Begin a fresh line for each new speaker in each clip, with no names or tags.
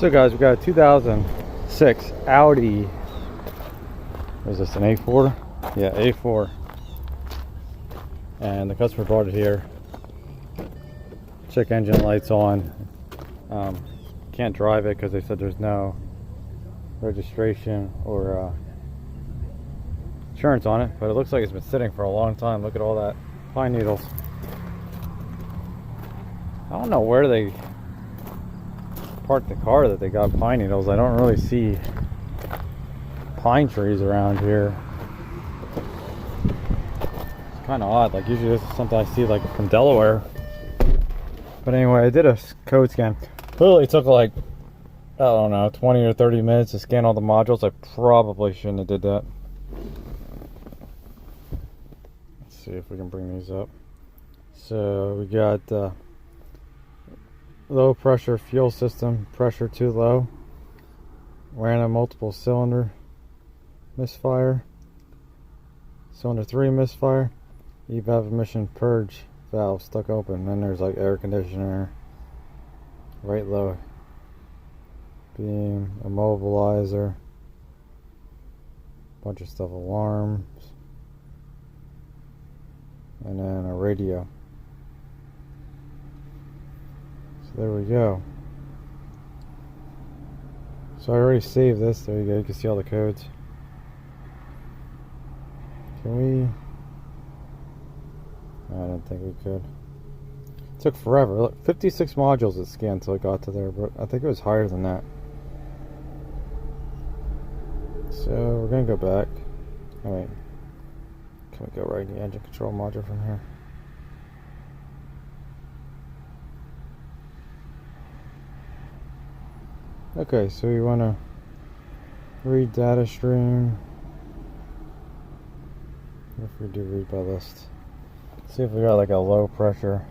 So guys, we got a 2006 Audi. Is this an A4? Yeah, A4. And the customer brought it here. Check engine lights on. Can't drive it because they said there's no registration or insurance on it. But it looks like it's been sitting for a long time. Look at all that pine needles. I don't know where they parked the car that they got pine needles. I don't really see pine trees around here. It's kind of odd. Like usually this is something I see like from Delaware. But anyway, I did a code scan. Literally took like, I don't know, 20 or 30 minutes to scan all the modules. I probably shouldn't have did that. Let's see if we can bring these up. So we got low pressure fuel system, pressure too low, random multiple cylinder misfire, cylinder 3 misfire, evap emission purge valve stuck open. Then there's like air conditioner, right low beam, immobilizer, bunch of stuff, alarms, and then a radio. There we go. So I already saved this. There you go. You can see all the codes. Can we? I didn't think we could. It took forever. Look, 56 modules it scanned until it got to there, but I think it was higher than that. So we're gonna go back. Oh wait. Can we go right in the engine control module from here? Okay, so we want to read data stream. If we do read by list, see if we got like a low pressure.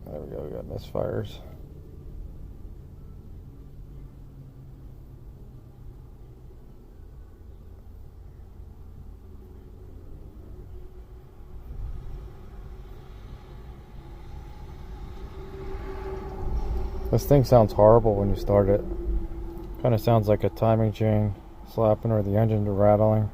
There we go, we got misfires. This thing sounds horrible when you start it. Kind of sounds like a timing chain slapping or the engine rattling.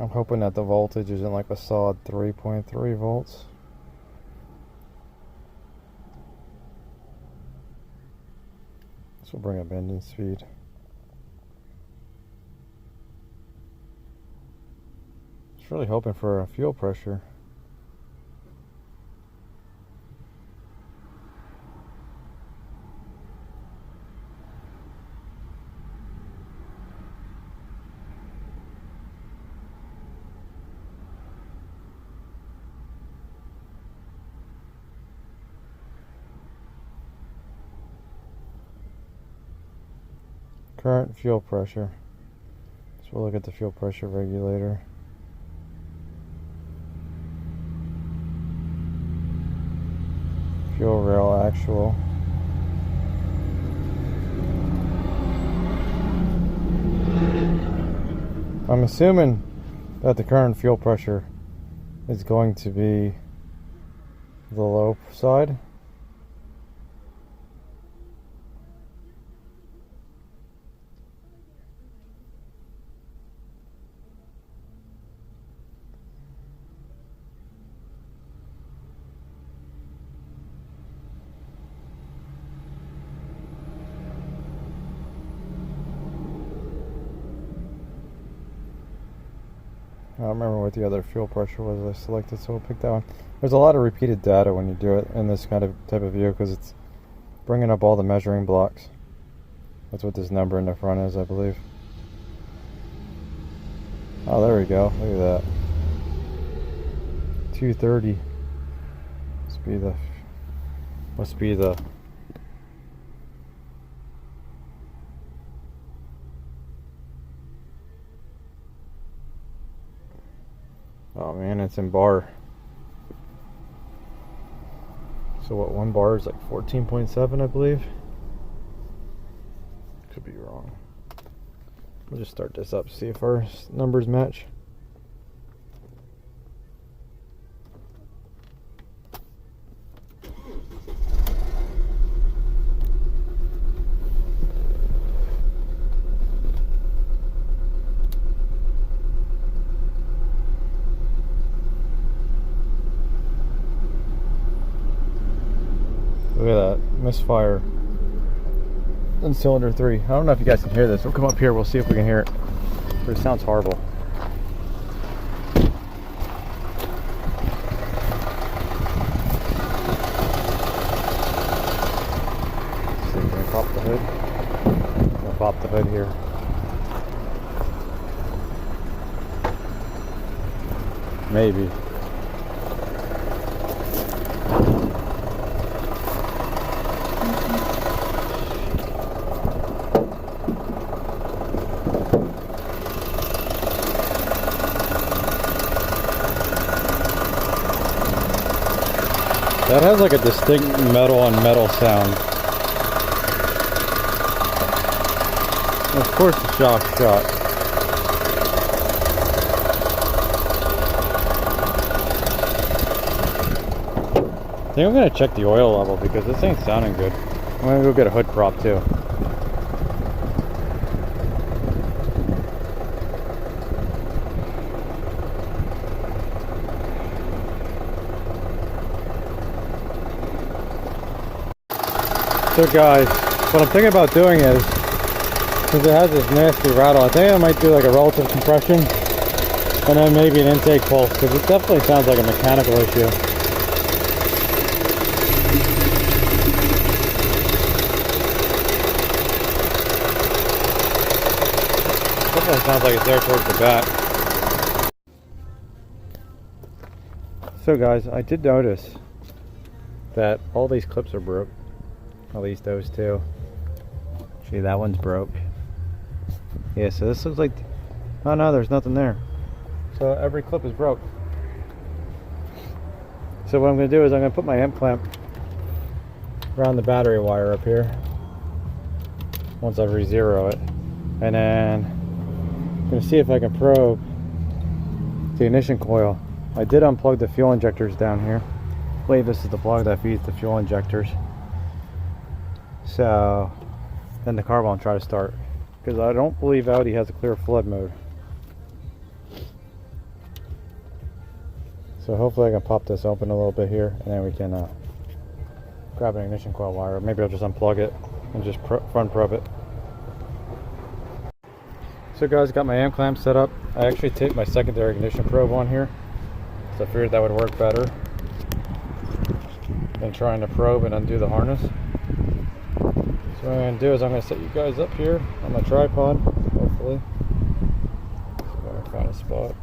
I'm hoping that the voltage isn't like a solid 3.3 volts. This will bring up engine speed. Just really hoping for a fuel pressure. Current fuel pressure. So we'll look at the fuel pressure regulator. Fuel rail actual. I'm assuming that the current fuel pressure is going to be the low side. I don't remember what the other fuel pressure was I selected, so we'll pick that one. There's a lot of repeated data when you do it in this kind of type of view because it's bringing up all the measuring blocks. That's what this number in the front is, I believe. Oh, there we go. Look at that. 230. Must be the oh man, it's in bar. So what, one bar is like 14.7, I believe. Could be wrong. We'll just start this up, see if our numbers match. Look at that, Misfire in cylinder 3. I don't know if you guys can hear this. We'll come up here, we'll see if we can hear it. But it sounds horrible. Let's see, can I pop the hood? I'm gonna pop the hood here. Maybe. That has like a distinct metal on metal sound. Of course the shock's shot. I think I'm gonna check the oil level because this ain't sounding good. I'm gonna go get a hood prop too. So guys, what I'm thinking about doing is, since it has this nasty rattle, I think I might do like a relative compression and then maybe an intake pulse, because it definitely sounds like a mechanical issue. Definitely sounds like it's there towards the back. So guys, I did notice that all these clips are broke. At least those two. See, that one's broke. Yeah, so this looks like, oh no, there's nothing there. So every clip is broke. So what I'm going to do is I'm going to put my amp clamp around the battery wire up here once I re-zero it, and then I'm going to see if I can probe the ignition coil. I did unplug the fuel injectors down here. I believe this is the plug that feeds the fuel injectors. So then the car won't try to start, because I don't believe Audi has a clear flood mode. So hopefully I can pop this open a little bit here, and then we can grab an ignition coil wire. Maybe I'll just unplug it and just front probe it. So guys, got my amp clamp set up. I actually taped my secondary ignition probe on here, so I figured that would work better than trying to probe and undo the harness. So what I'm going to do is I'm going to set you guys up here on my tripod, hopefully. So I found a spot.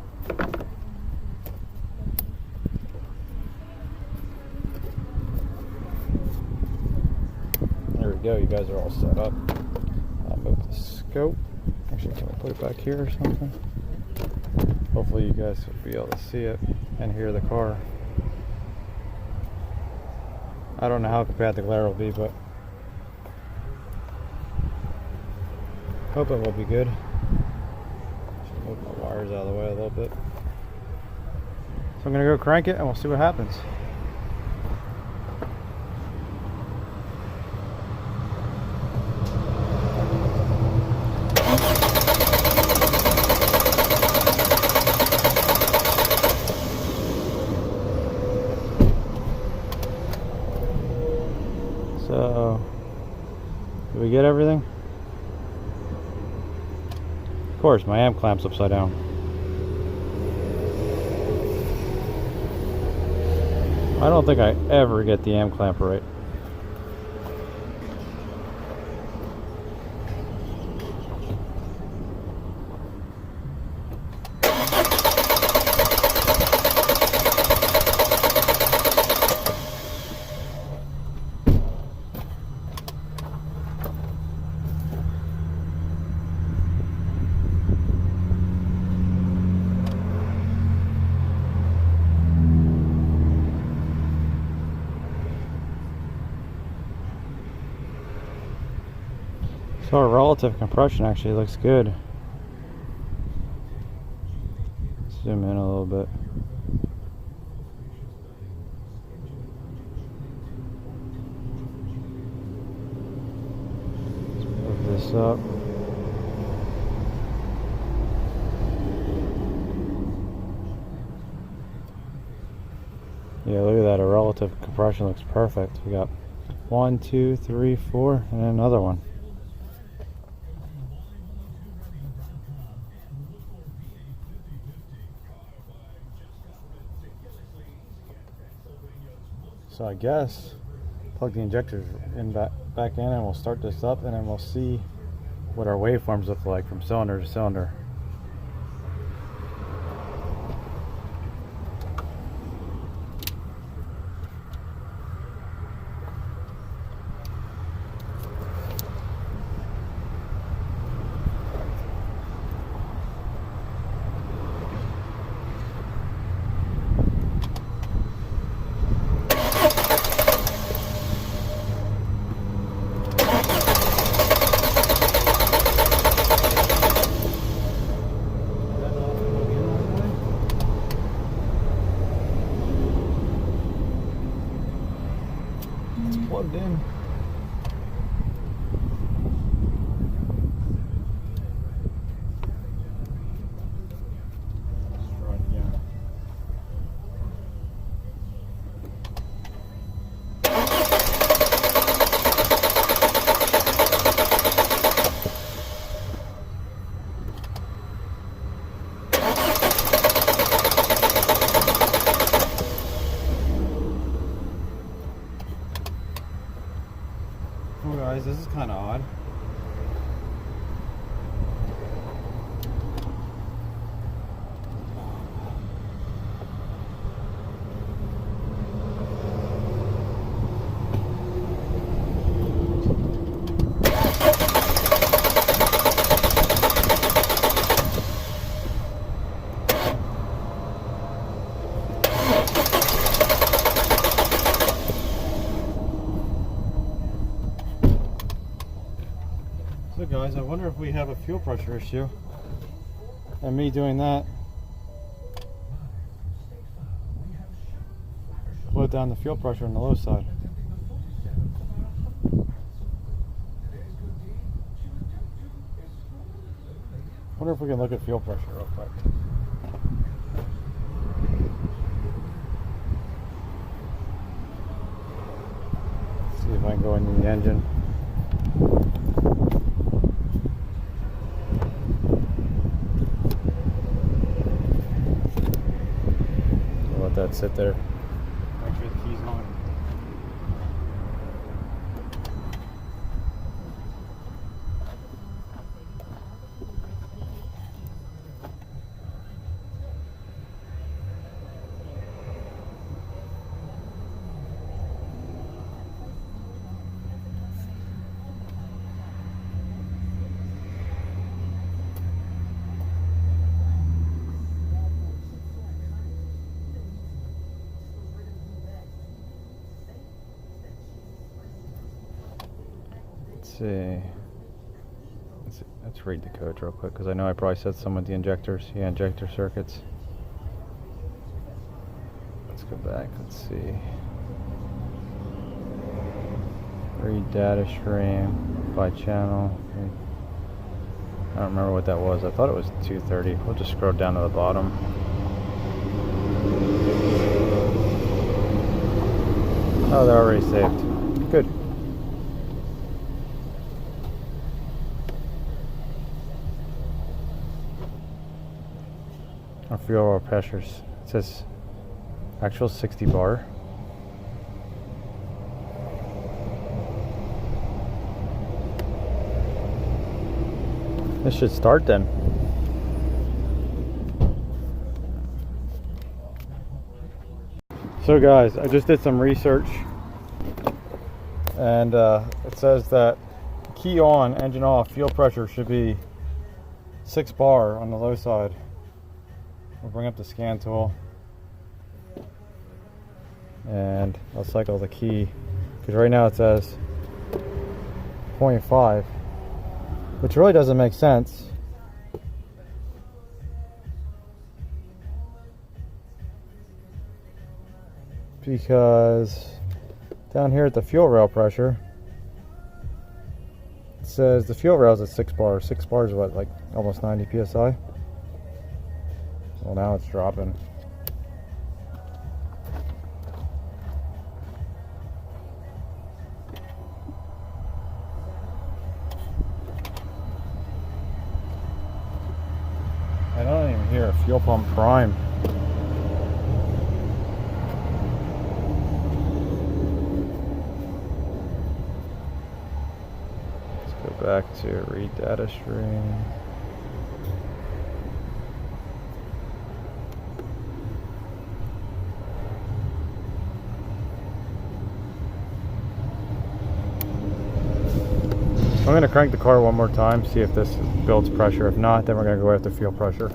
There we go, you guys are all set up. I'll move the scope. Actually, can I put it back here or something? Hopefully you guys will be able to see it and hear the car. I don't know how bad the glare will be, but hoping will be good. Should move my wires out of the way a little bit. So I'm gonna go crank it and we'll see what happens. So, did we get everything? Of course, my amp clamp's upside down. I don't think I ever get the amp clamp right. So our relative compression actually looks good. Zoom in a little bit. Let's move this up. Yeah, look at that. Our relative compression looks perfect. We got 1, 2, 3, 4, and another one. So I guess plug the injectors in back in, and we'll start this up, and then we'll see what our waveforms look like from cylinder to cylinder. Plugged in. Let's try it again. Oh guys, this is kind of odd. So guys, I wonder if we have a fuel pressure issue, and me doing that put down the fuel pressure on the low side. Wonder if we can look at fuel pressure real quick. See if I can go into the engine. Let that sit there. Make sure the key's on. Let's read the code real quick, because I know I probably said some with the injectors. Yeah, injector circuits. Let's go back. Let's see. Read data stream by channel. I don't remember what that was. I thought it was 230. We'll just scroll down to the bottom. Oh, they're already saved. Good. Our fuel oil pressures. It says actual 60 bar. This should start then. So guys, I just did some research, and it says that key on, engine off, fuel pressure should be 6 bar on the low side. We'll bring up the scan tool, and I'll cycle the key, because right now it says 0.5. which really doesn't make sense. Because down here at the fuel rail pressure, it says the fuel rail is at 6 bars. 6 bars is what, like almost 90 psi? Well, now it's dropping. I don't even hear a fuel pump prime. Back to read data stream. I'm going to crank the car one more time, see if this builds pressure. If not, then we're going to go after fuel pressure.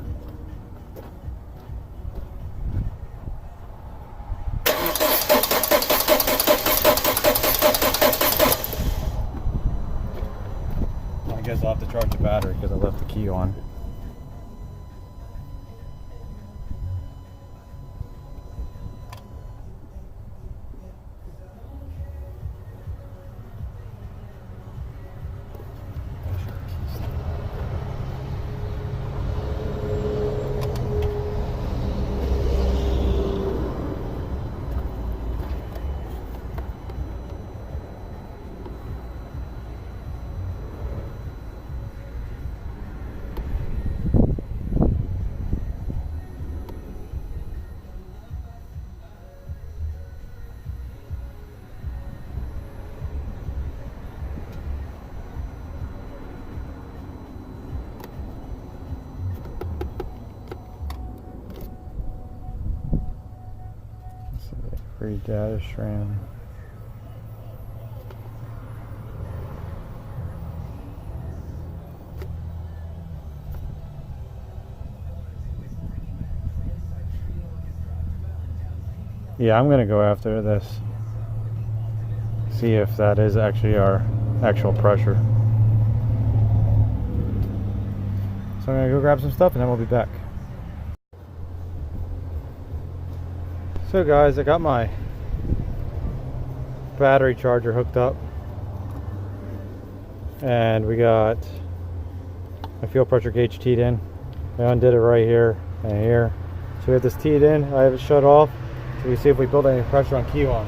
I guess I'll have to charge the battery because I left the key on. Free data stream. Yeah, I'm gonna go after this. See if that is actually our actual pressure. So I'm gonna go grab some stuff and then we'll be back. So guys, I got my battery charger hooked up and we got my fuel pressure gauge teed in. I undid it right here and here. So we have this teed in, I have it shut off so we see if we build any pressure on key one.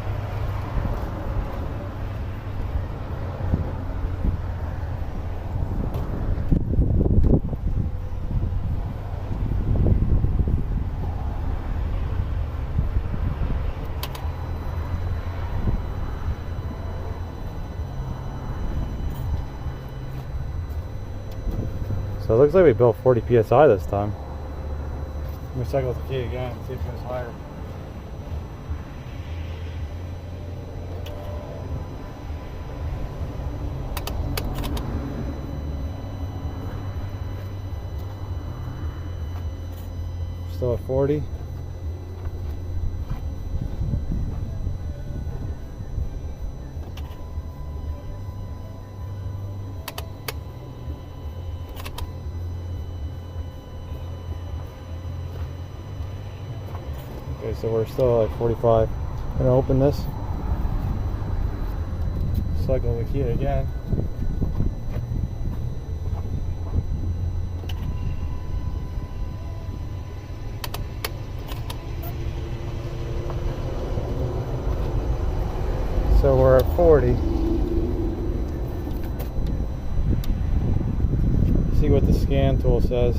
So it looks like we built 40 psi this time. Let me cycle the key again and see if it goes higher. Still at 40. Okay, so we're still at 45. I'm gonna open this, cycle the key again. So we're at 40. See what the scan tool says.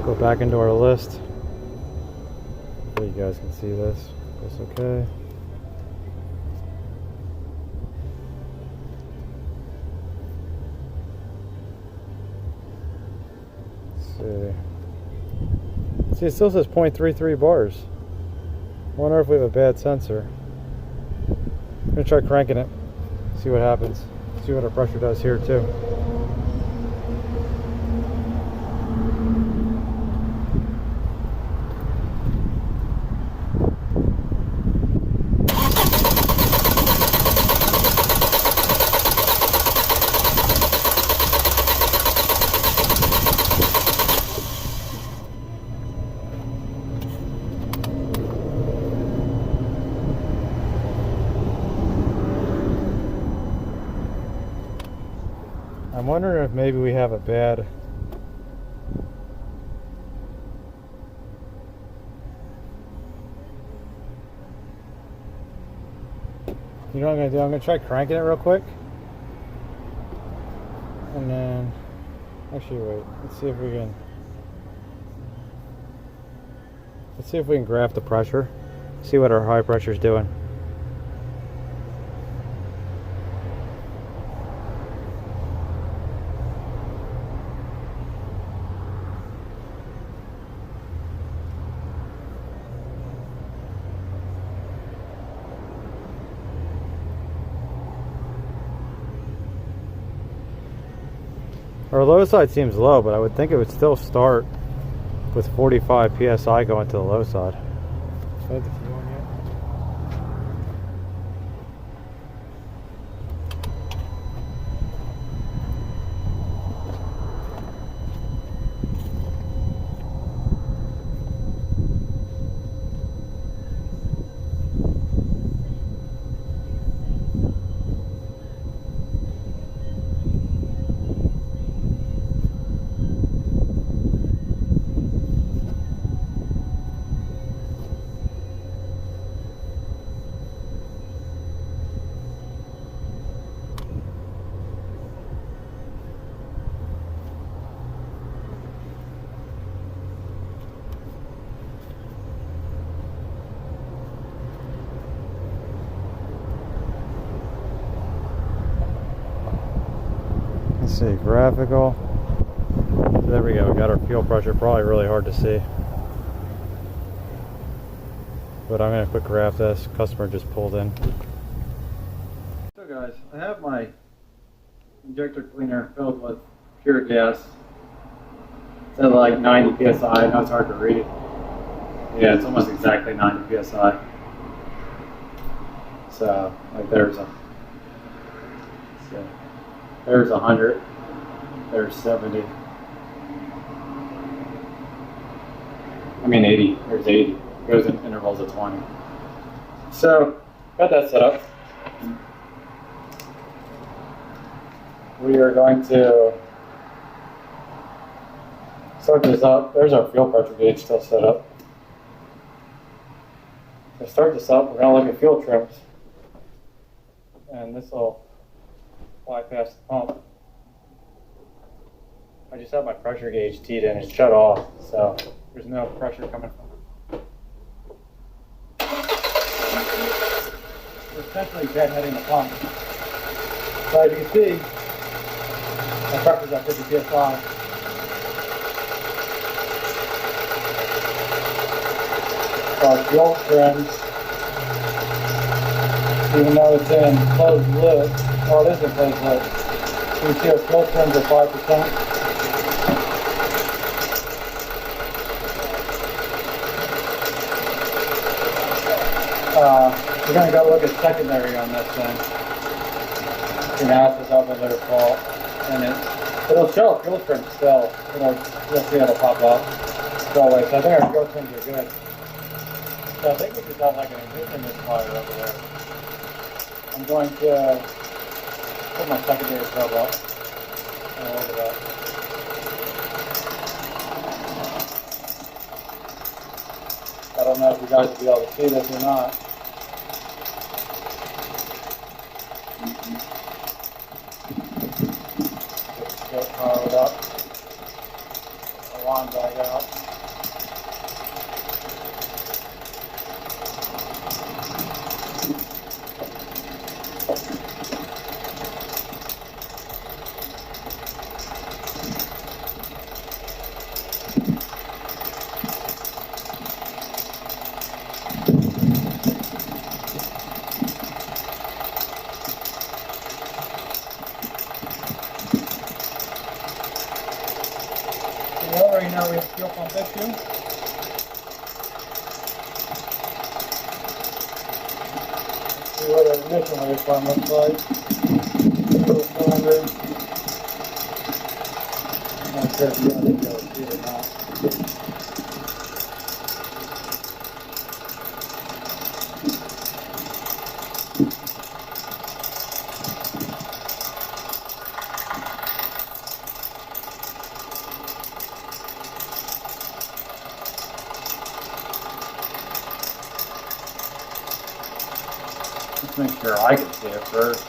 Go back into our list. Hopefully you guys can see this. That's okay. See, it still says 0.33 bars. I wonder if we have a bad sensor. I'm gonna try cranking it, see what happens. See what our pressure does here too. I'm wondering if maybe we have a bad you know what I'm going to do? I'm going to try cranking it real quick. And then, actually wait, let's see if we can graph the pressure. See what our high pressure is doing. Our low side seems low, but I would think it would still start with 45 psi going to the low side. Let's see, graphical. There we go, we got our fuel pressure, probably really hard to see. But I'm going to quick graph this, customer just pulled in. So guys, I have my injector cleaner filled with pure gas. It's at like 90 psi, I know it's hard to read. Yeah, it's almost exactly 90 psi. So, like there's 100, there's 70. I mean 80, there's 80. It goes in intervals of 20. So, got that set up. We are going to start this up. There's our fuel pressure gauge still set up. To start this up, we're going to look at fuel trims. And this will bypass the pump. I just have my pressure gauge teed in and shut off, so there's no pressure coming from it. We're essentially deadheading the pump. So as you can see, my pressure's at 50 psi. So our fuel trims, even though it's in closed loop, well, it is in closed loop. You can see our fuel trims are 5%. We're going to go look at secondary on this thing. You can ask this elevator fault, and it'll show fuel trims still. You'll see it'll pop up. So I think our fuel trims are good. So I think we just have like an ignition misfire over there. I'm going to put my secondary probe up and I'll look it up. I don't know if you guys will be able to see this or not. Just power it up. Alarm back out. Right now we have fuel pump issue. See what our ignition waveform looks like. Fuel cylinder. I'm not sure if you want to be able to see it or not. make sure I can see it first.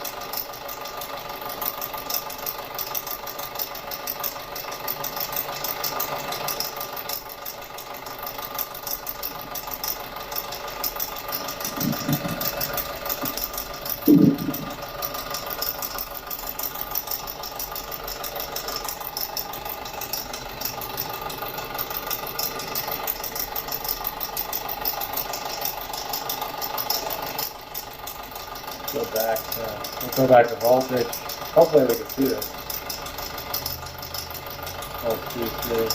We'll go back to voltage. Hopefully we can see this. Voltage.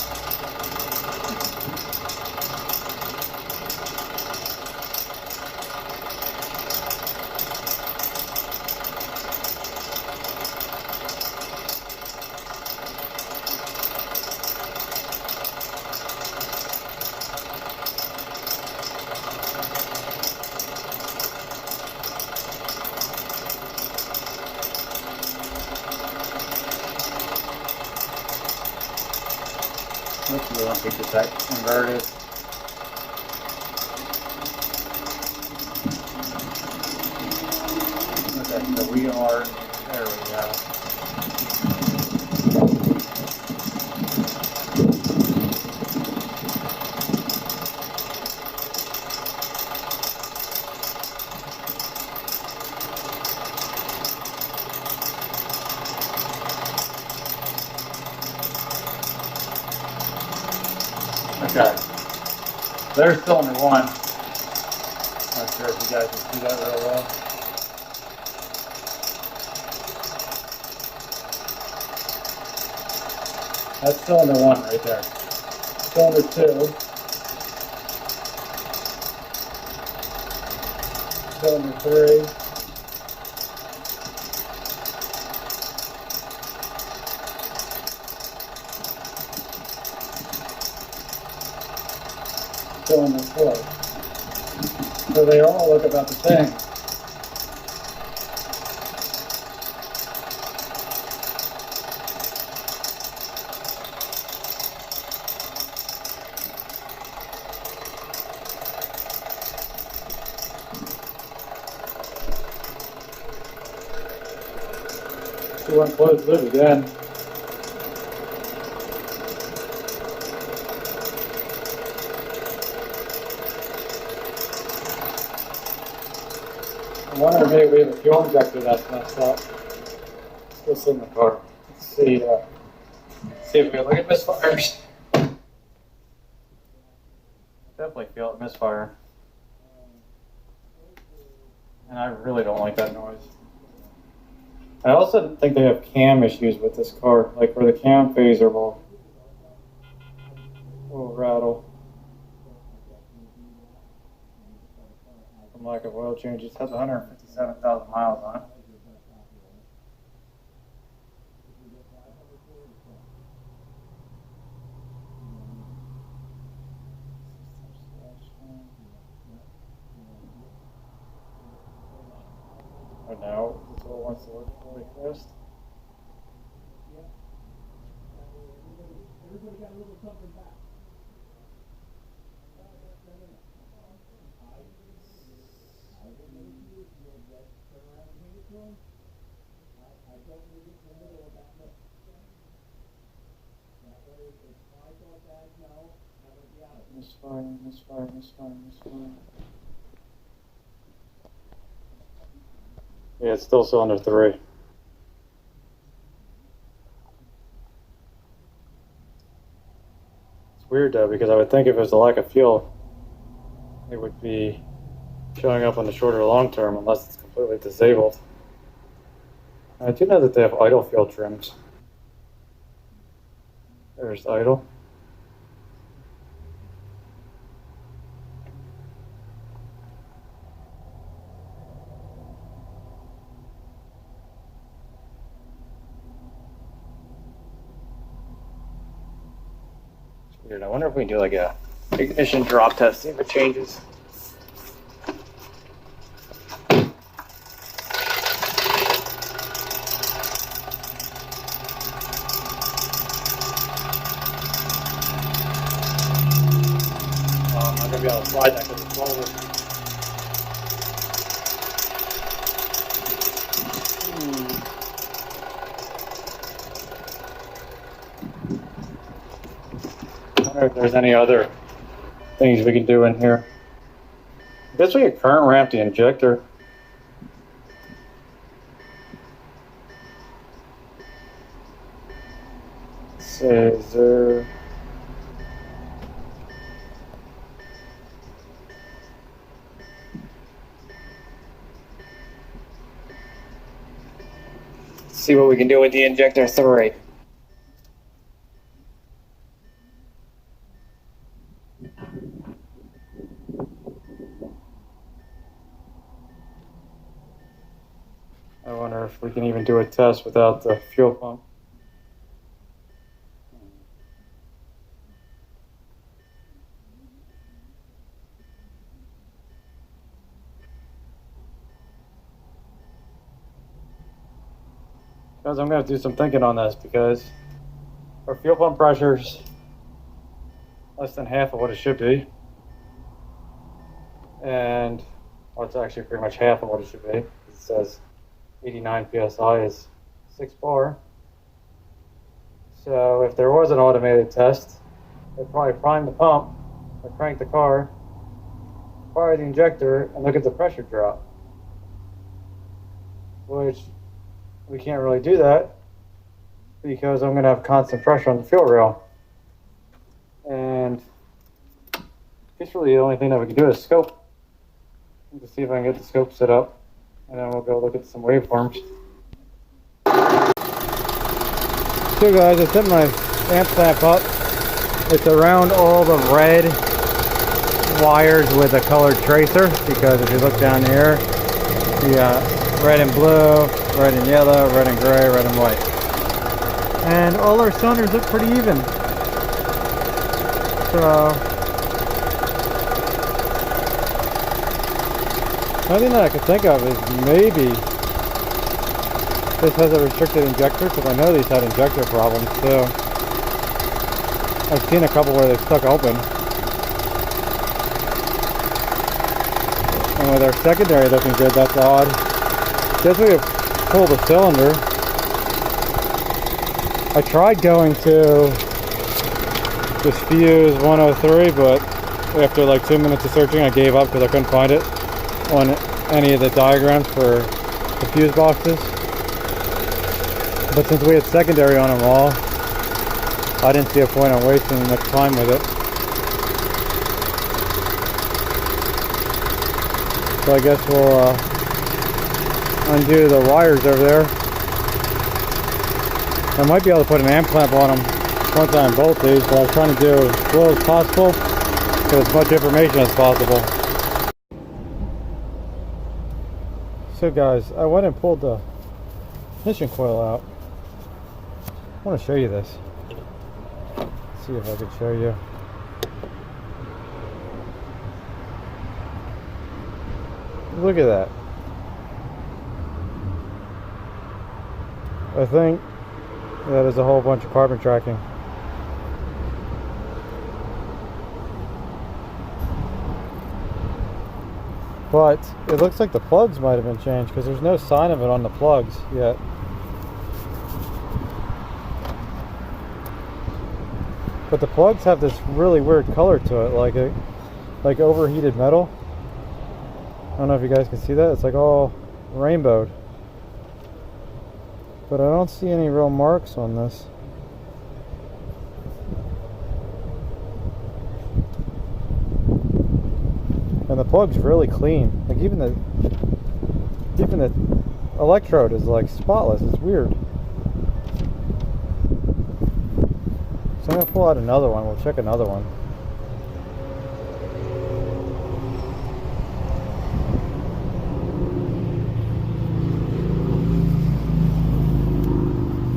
Hopefully we won't get this inverted. Okay, so we are, there we go. Okay, there's cylinder one. Not sure if you guys can see that real well. That's cylinder one right there. Cylinder two. Cylinder three. Cylinder four. So they all look about the same. Do one closed loop again. I wonder if maybe we have a fuel injector that's messed up. Let's go in the car. Let's see if we look at misfires. Definitely feel it misfire. And I really don't like that noise. I also think they have cam issues with this car, like where the cam phaser will rattle from lack of oil changes. It has 157,000 miles on it. And now this all wants to work really fast. Everybody got a little something back. Misfire. Yeah, it's still cylinder 3. It's weird though, because I would think if it was a lack of fuel, it would be showing up on the shorter long term unless it's completely disabled. I do know that they have idle fuel trims. There's idle. Weird. I wonder if we can do like a ignition drop test, see if it changes. I'm not going to be able to slide that because it's forward. I wonder if there's any other things we can do in here. I guess we could current ramp the injector. Let's see, is there... Let's see what we can do with the injector 3. I wonder if we can even do a test without the fuel pump. Guys, I'm going to do some thinking on this because our fuel pump pressure's less than half of what it should be. And, well, it's actually pretty much half of what it should be. It says 89 psi is 6 bar. So if there was an automated test, they'd probably prime the pump, or crank the car, fire the injector, and look at the pressure drop. Which we can't really do that because I'm going to have constant pressure on the fuel rail. And I guess really the only thing that we can do is scope. Let's see if I can get the scope set up, and then we'll go look at some waveforms. So guys, I set my amp clamp up. It's around all the red wires with a colored tracer, because if you look down here, you got red and blue, red and yellow, red and gray, red and white. And all our cylinders look pretty even. So, the only thing that I could think of is maybe this has a restricted injector, because I know these had injector problems too. I've seen a couple where they've stuck open. And with our secondary looking good, that's odd. Guess we could pull the cylinder. I tried going to this fuse 103, but after like 2 minutes of searching, I gave up because I couldn't find it on any of the diagrams for the fuse boxes. But since we had secondary on them all, I didn't see a point in wasting much time with it. So I guess we'll undo the wires over there. I might be able to put an amp clamp on them once I unbolt these, but I was trying to do as slow as possible, get as much information as possible. So guys, I went and pulled the ignition coil out. I want to show you this. Let's see if I can show you. Look at that. I think that is a whole bunch of carbon tracking. But it looks like the plugs might have been changed, because there's no sign of it on the plugs yet. But the plugs have this really weird color to it, like overheated metal. I don't know if you guys can see that. It's like all rainbowed. But I don't see any real marks on this. And the plug's really clean. Like even the electrode is like spotless. It's weird. So I'm gonna pull out another one. We'll check another one.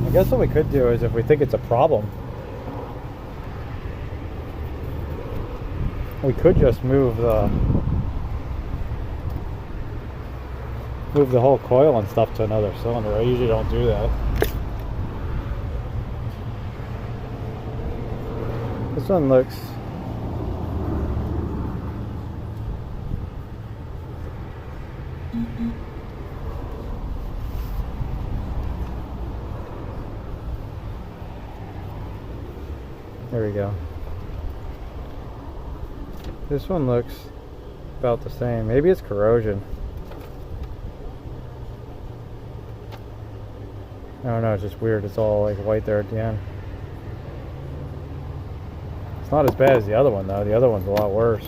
I guess what we could do is, if we think it's a problem, we could just move the whole coil and stuff to another cylinder. I usually don't do that. This one looks There we go. This one looks about the same. Maybe it's corrosion. I don't know, it's just weird. It's all like white there at the end. It's not as bad as the other one though. The other one's a lot worse.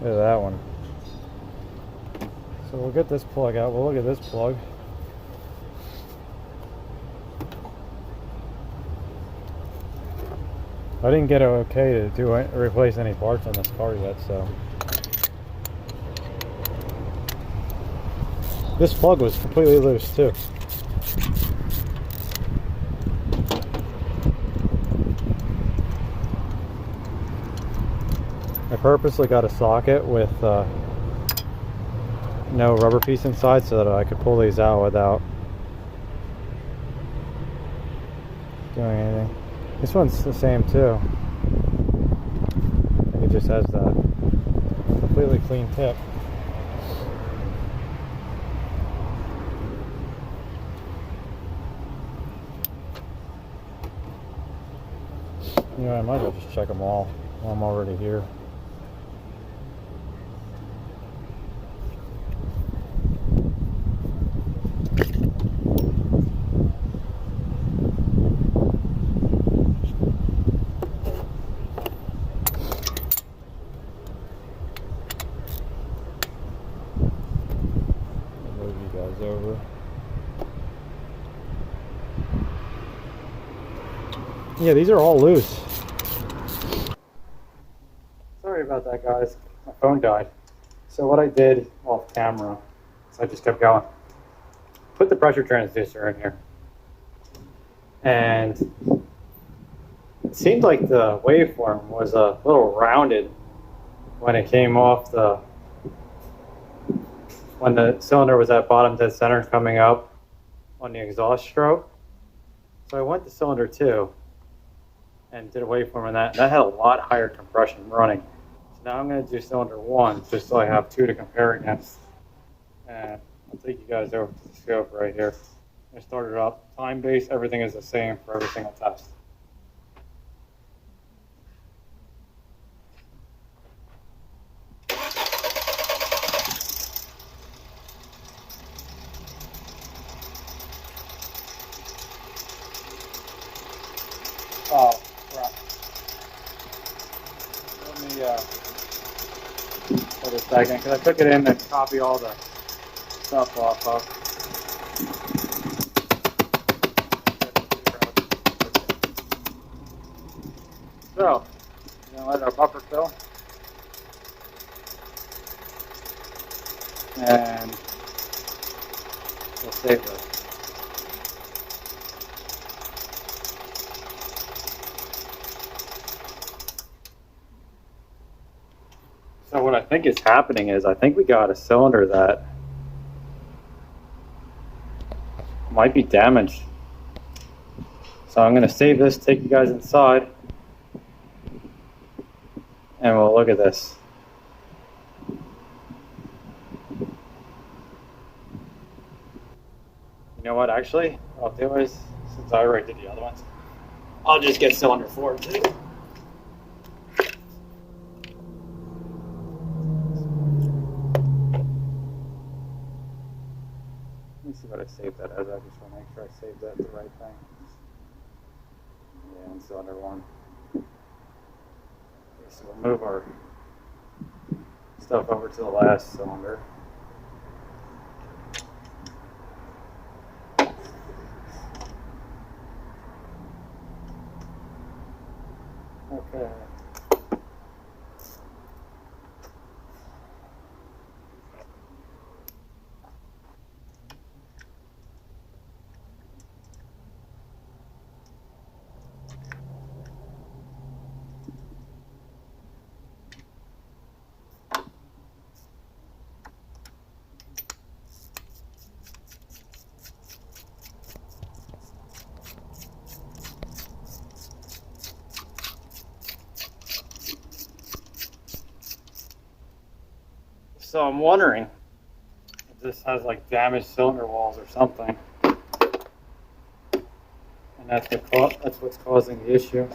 Look at that one. So we'll get this plug out. We'll look at this plug. I didn't get it okay to replace any parts on this car yet, so. This plug was completely loose too. I purposely got a socket with no rubber piece inside so that I could pull these out without doing anything. This one's the same too. I think it just has that completely clean tip. You know, I might as well just check them all while I'm already here. Move you guys over. Yeah, these are all loose. Sorry about that, guys. My phone died. So what I did off camera, so I just kept going. Put the pressure transducer in here. And it seemed like the waveform was a little rounded when it came off when the cylinder was at bottom dead center coming up on the exhaust stroke. So I went to cylinder 2 and did a waveform on that. That had a lot higher compression running. So now I'm going to do cylinder 1 just so I have 2 to compare against. And I'll take you guys over to the scope right here. I start it up. Time base, everything is the same for every single test. Oh, crap. Let me hold this back in because I took it in to copy all the stuff off of. So, we're going to let our buffer fill. And we'll save this. So what I think is happening is I think we got a cylinder that might be damaged. So I'm going to save this, take you guys inside, and we'll look at this. You know what, actually, what I'll do is, since I already did the other ones, I'll just get cylinder 4 too. Let me see what I saved that as. I just want to make sure I saved that the right thing. Yeah, and cylinder 1. Okay, so we'll move our stuff over to the last cylinder. Okay. So I'm wondering if this has like damaged cylinder walls or something. And that's what's causing the issue.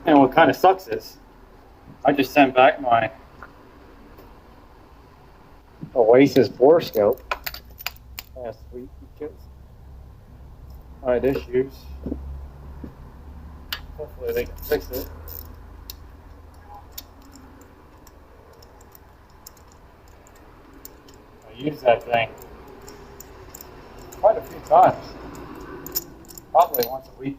And what kind of sucks is, I just sent back my Oasis Borescope last week because I had issues. Hopefully they can fix it. I use that thing quite a few times, probably once a week.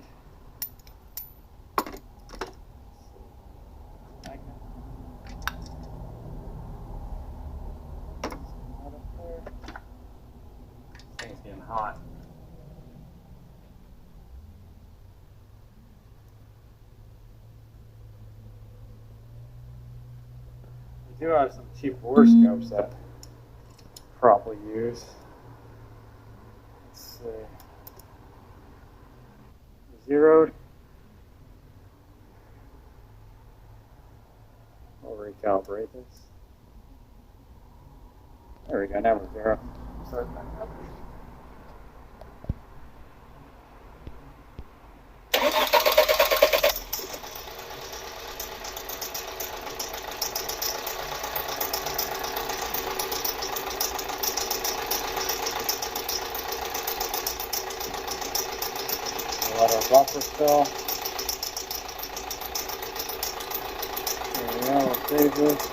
Thing's getting hot. We do have some cheap Borescopes that probably use. Let's see. Zeroed. We'll recalibrate this. There we go, now we're zero. Start back up. Let our buffer fill. There we go, we'll save this.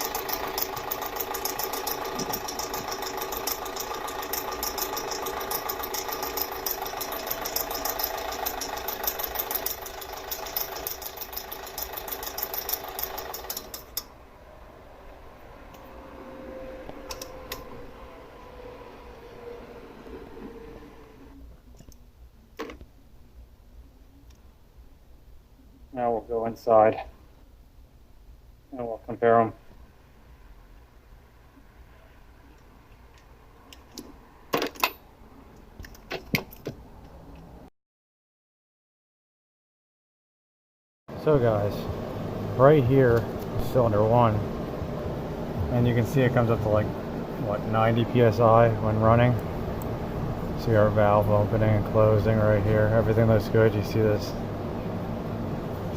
Now we'll go inside and we'll compare them. So guys, right here is cylinder 1, and you can see it comes up to like, what, 90 psi when running. See our valve opening and closing right here. Everything looks good. You see this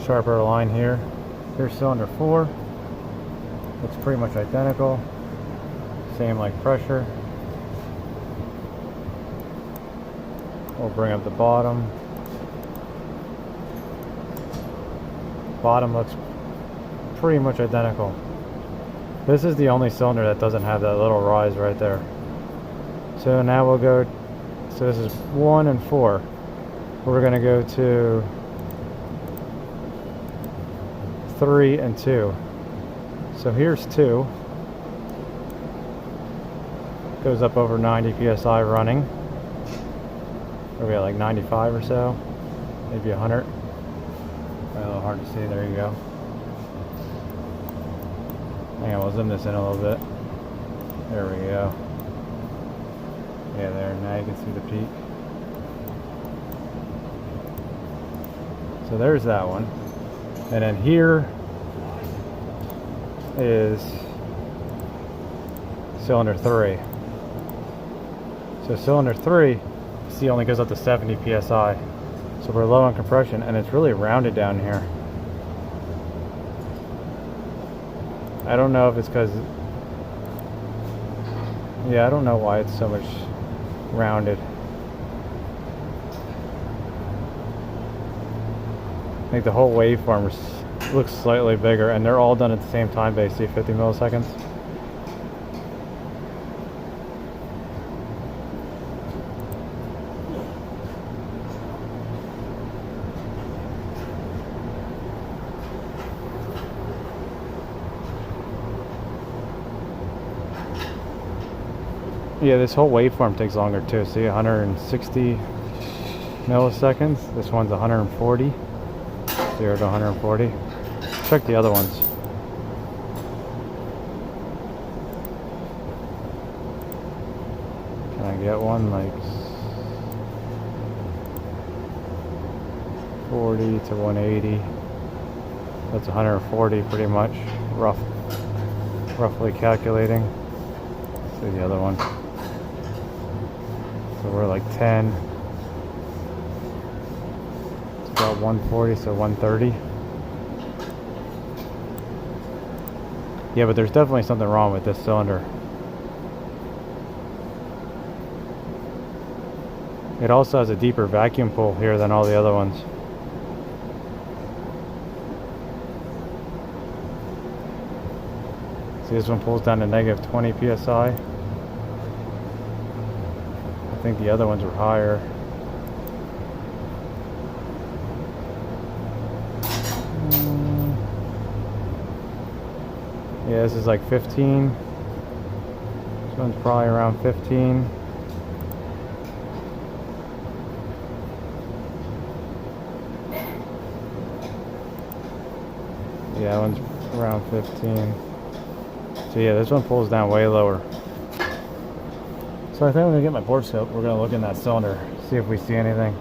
sharper line here. Here's cylinder 4. It's pretty much identical. Same like pressure. We'll bring up the bottom. Bottom looks pretty much identical. This is the only cylinder that doesn't have that little rise right there. So now we'll go, so this is 1 and 4. We're going to go to 3 and 2. So here's 2. Goes up over 90 psi running. Are we at like 95 or so? Maybe 100. A little hard to see. There you go. Hang on, we'll zoom this in a little bit. There we go. Yeah, there. Now you can see the peak. So there's that one. And then here is cylinder 3. So cylinder 3, see, only goes up to 70 psi. So we're low on compression, and it's really rounded down here. I don't know if it's because, yeah, I don't know why it's so much rounded. I think the whole waveform looks slightly bigger, and they're all done at the same time base. See, 50 milliseconds. Yeah, this whole waveform takes longer too. See, 160 milliseconds. This one's 140. 0 to 140. Check the other ones. Can I get one like 40 to 180? That's 140 pretty much, rough. roughly calculating. See the other one. So we're like 10. It's about 140, so 130. Yeah, but there's definitely something wrong with this cylinder. It also has a deeper vacuum pull here than all the other ones. See, this one pulls down to negative 20 psi. I think the other ones were higher. Yeah, this is like 15. This one's probably around 15. Yeah, that one's around 15. So yeah, this one pulls down way lower. So I think I'm gonna get my Borescope. We're gonna look in that cylinder, see if we see anything.